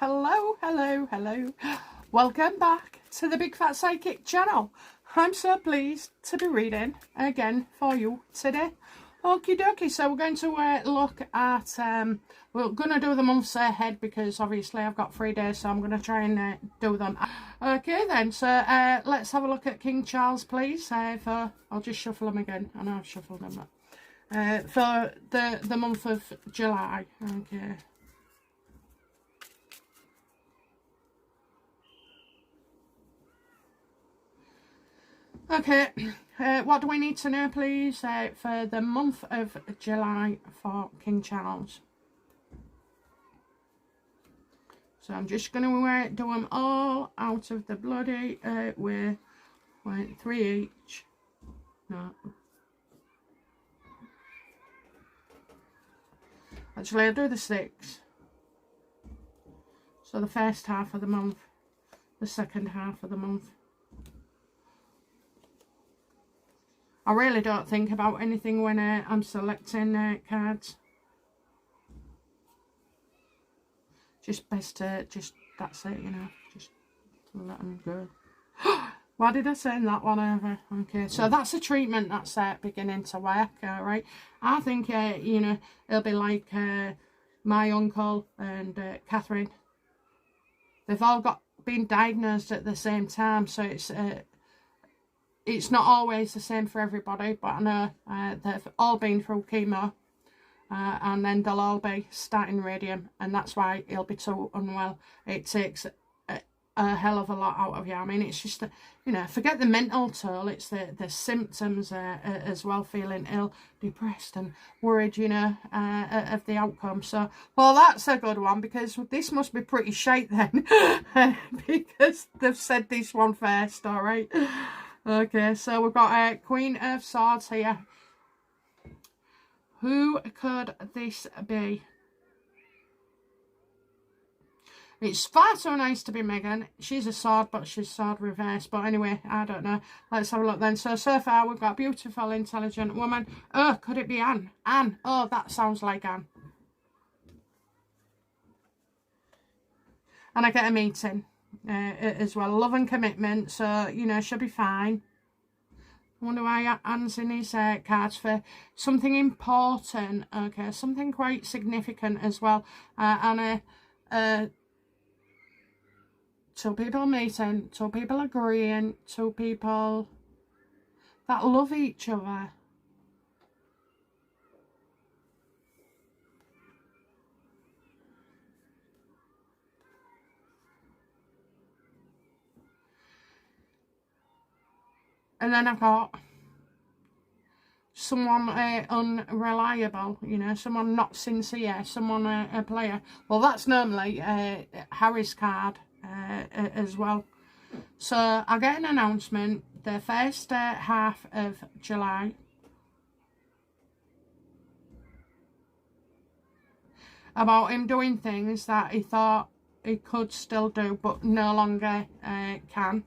guys, hello. Welcome back to the Big Fat Psychic channel. I'm so pleased to be reading again for you today. Okie dokie, so we're going to look at, we're going to do the months ahead because obviously I've got 3 days, so I'm going to try and do them. Okay then, so let's have a look at King Charles, please. I'll just shuffle them again. I know I've shuffled them. For the month of July. Okay. Okay, what do we need to know, please, for the month of July for King Charles? So I'm just going to do them all out of the bloody way. Wait, 3 each. No. Actually, I'll do the 6. So the first half of the month, the second half of the month. I really don't think about anything when I'm selecting cards. Just best to, that's it, you know, just let them go. Why did I send that one over? Okay, so that's a treatment that's beginning to work, right? I think, you know, it'll be like my uncle and Catherine. They've all been diagnosed at the same time, so it's not always the same for everybody, but I know they've all been through chemo and then they'll all be starting radium, and that's why he'll be so unwell. It takes a hell of a lot out of you. I mean, it's just, you know, forget the mental toll, it's the symptoms as well, feeling ill, depressed and worried, you know, of the outcome. So, well, that's a good one, because this must be pretty shite then, because they've said this one first, all right? Okay, so we've got Queen of Swords here. Who could this be? It's far too nice to be Megan. She's a sword, but she's sword reverse. But anyway, I don't know. Let's have a look then. So far we've got a beautiful, intelligent woman. Oh, could it be Anne? Anne. Oh, that sounds like Anne. And I get a meeting as well. Love and commitment. So, you know, she'll be fine. I wonder why Anne's in his cards for something important. Okay, something quite significant as well. And two people meeting, two people agreeing, two people that love each other. And then I've got someone unreliable, you know, someone not sincere, someone a player. Well, that's normally Harry's card as well. So I get an announcement the first half of July about him doing things that he thought he could still do but no longer can.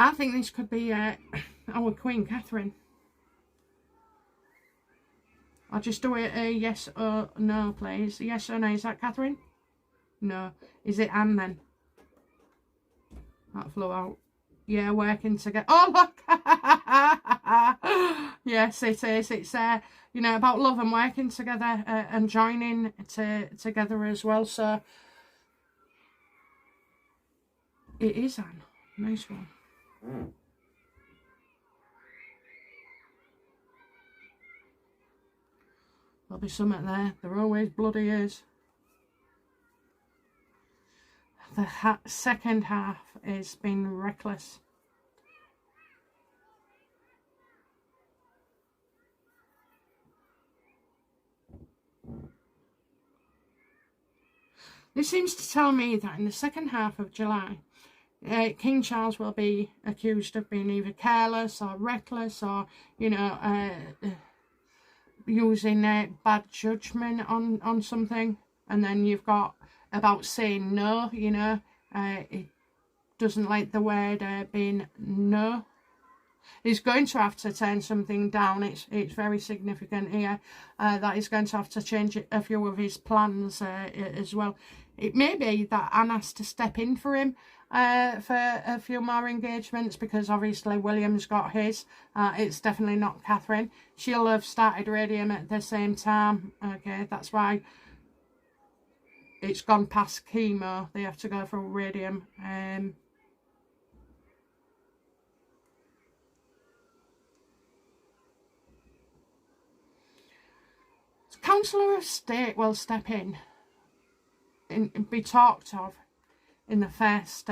I think this could be our Queen Catherine. I'll just do it a yes or no, please. Yes or no, is that Catherine? No. Is it Anne then? That flew out. Yeah, working together. Oh, look! Yes, it is. It's, you know, about love and working together and joining together as well. So, it is Anne. Nice one. There'll be something there. There always bloody is. The second half is being reckless. This seems to tell me that in the second half of July, King Charles will be accused of being either careless or reckless, or, you know, using bad judgment on something. And then you've got about saying no, you know, doesn't like the word being no. He's going to have to turn something down. It's very significant here that he's going to have to change a few of his plans as well. It may be that Anne has to step in for him for a few more engagements, because obviously William's got his. It's definitely not Catherine. She'll have started radium at the same time. Okay, that's why it's gone past chemo. They have to go for radium. Councillor of State will step in and be talked of in the first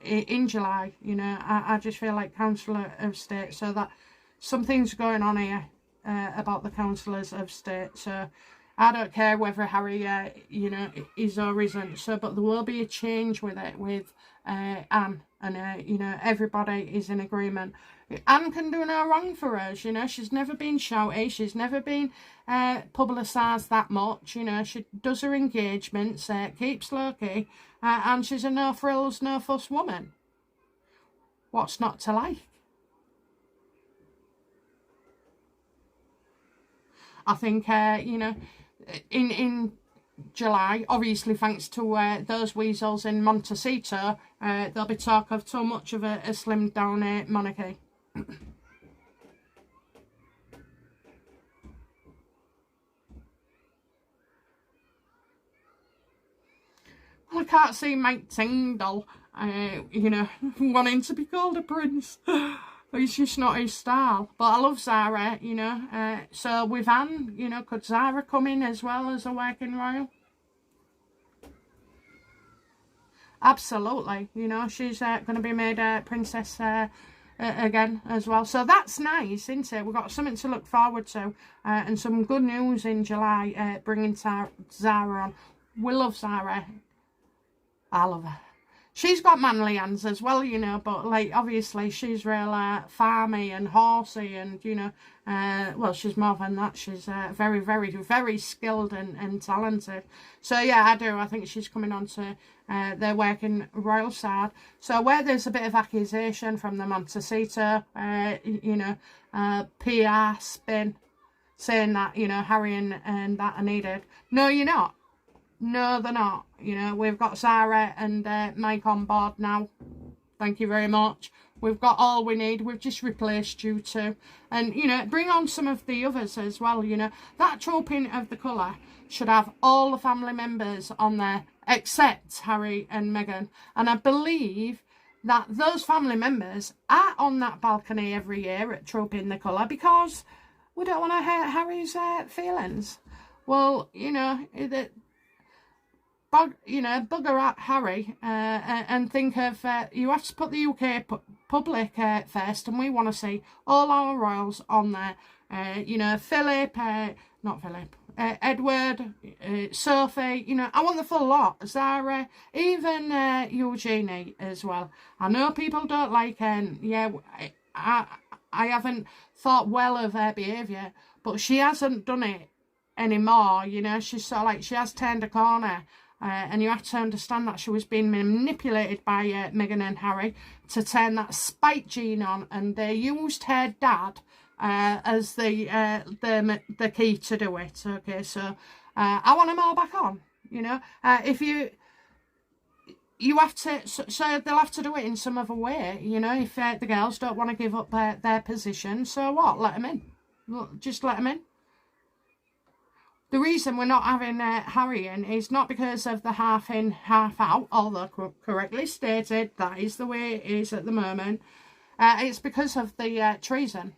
in July. You know, I just feel like Councillor of State, so that something's going on here about the Councillors of State. So I don't care whether Harry you know, is or isn't, so, but there will be a change with it, with Anne, and you know, everybody is in agreement. Anne can do no wrong for us, you know. She's never been shouty, she's never been publicised that much, you know. She does her engagements, keeps low-key, and she's a no-frills, no-fuss woman. What's not to like? I think, you know, in July, obviously thanks to those weasels in Montecito, there'll be talk of too much of a slimmed down monarchy. Well, I can't see Mike Tyndall, you know, wanting to be called a prince. It's just not his style. But I love Zara, you know. So with Anne, you know, could Zara come in as well as a working royal? Absolutely. You know, she's going to be made a princess again as well. So that's nice, isn't it? We've got something to look forward to. And some good news in July, bringing Zara on. We love Zara. I love her. She's got manly hands as well, you know, but, like, obviously she's real farmy and horsey, and, you know, well, she's more than that. She's very, very, very skilled and talented. So, yeah, I do. I think she's coming on to their working royal side. So, where there's a bit of accusation from the Montecito, you know, PR spin, saying that, you know, Harry and that are needed. No, you're not. No, they're not. You know, we've got Zara and Mike on board now. Thank you very much. We've got all we need. We've just replaced you two. And, you know, bring on some of the others as well, you know. That trooping of the colour should have all the family members on there, except Harry and Meghan. And I believe that those family members are on that balcony every year at trooping the colour, because we don't want to hurt Harry's feelings. Well, you know, you know, bugger at Harry and think of, you have to put the UK public first, and we want to see all our royals on there. You know, Edward, Sophie, you know, I want the full lot. Zara, even Eugenie as well. I know people don't like her, yeah, I haven't thought well of her behaviour, but she hasn't done it anymore, you know. She's sort of like, she has turned a corner. And you have to understand that she was being manipulated by Meghan and Harry to turn that spite gene on, and they used her dad as the key to do it. Okay, so I want them all back on. You know, if you have to, so they'll have to do it in some other way. You know, if the girls don't want to give up their position, so what? Let them in. Just let them in. The reason we're not having Harry in is not because of the half in, half out, although correctly stated, that is the way it is at the moment. It's because of the treason.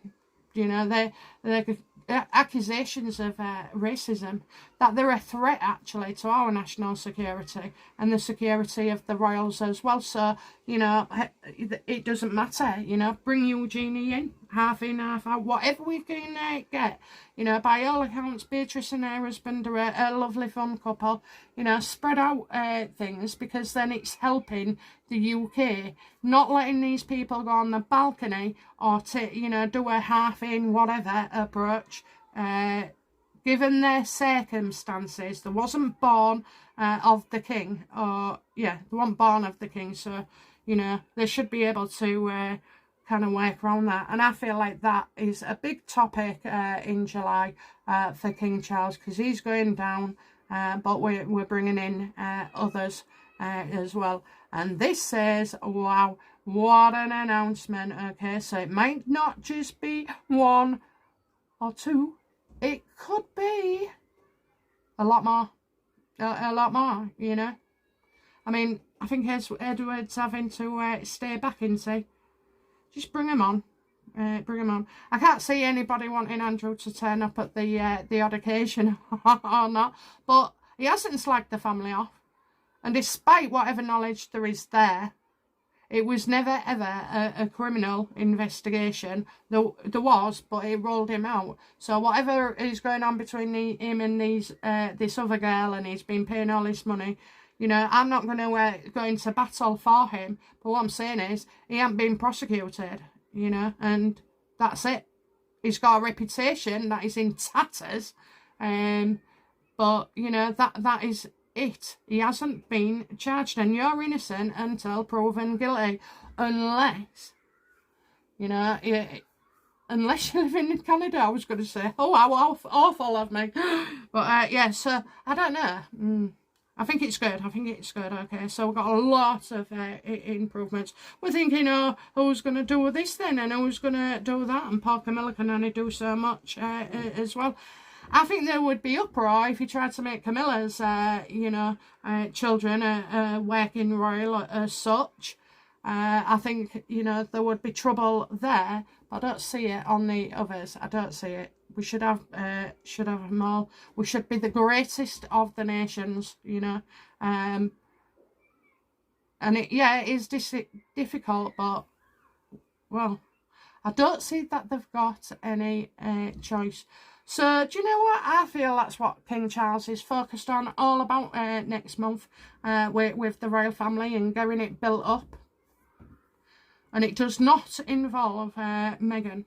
You know, the accusations of racism, that they're a threat actually to our national security and the security of the royals as well. So, you know, it doesn't matter, you know, bring Eugenie in, half out, whatever we can get. You know, by all accounts, Beatrice and her husband are a lovely fun couple. You know, spread out things, because then it's helping the UK, not letting these people go on the balcony or you know, do a half in whatever approach. Given their circumstances, there wasn't born of the king, or yeah, they weren't born of the king, so, You know, they should be able to kind of work around that. And I feel like that is a big topic in July for King Charles, because he's going down, but we're bringing in others as well. And this says, wow, what an announcement. Okay, so it might not just be 1 or 2, it could be a lot more, a lot more, you know. I mean, I think Edward's having to stay back in, see. Just bring him on. Bring him on. I can't see anybody wanting Andrew to turn up at the odd occasion or not. But he hasn't slagged the family off. And despite whatever knowledge there is there, it was never ever a criminal investigation. There was, but it rolled him out. So whatever is going on between him and this other girl, and he's been paying all this money, you know, I'm not going to go into battle for him. But what I'm saying is, he ain't been prosecuted, you know, and that's it. He's got a reputation that is in tatters. But, you know, that is it. He hasn't been charged, and you're innocent until proven guilty. Unless, you know, unless you live in Canada, I was going to say. Oh, how awful of me. But, yeah, so, I don't know. I think it's good. I think it's good. Okay, so we've got a lot of improvements. We're thinking, oh, who's going to do this then, and who's going to do that? And Paul Camilla can only do so much as well. I think there would be uproar if you tried to make Camilla's, you know, children working royal as such. I think, you know, there would be trouble there. But I don't see it on the others. I don't see it. We should have them all. We should be the greatest of the nations, you know. And it is difficult, but, well, I don't see that they've got any choice. So, do you know what? I feel that's what King Charles is focused on all about next month with the royal family and getting it built up. And it does not involve Meghan.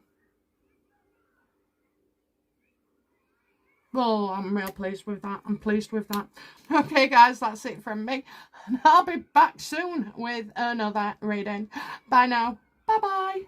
Oh, I'm real pleased with that. I'm pleased with that. Okay, guys, that's it from me. And I'll be back soon with another reading. Bye now. Bye-bye.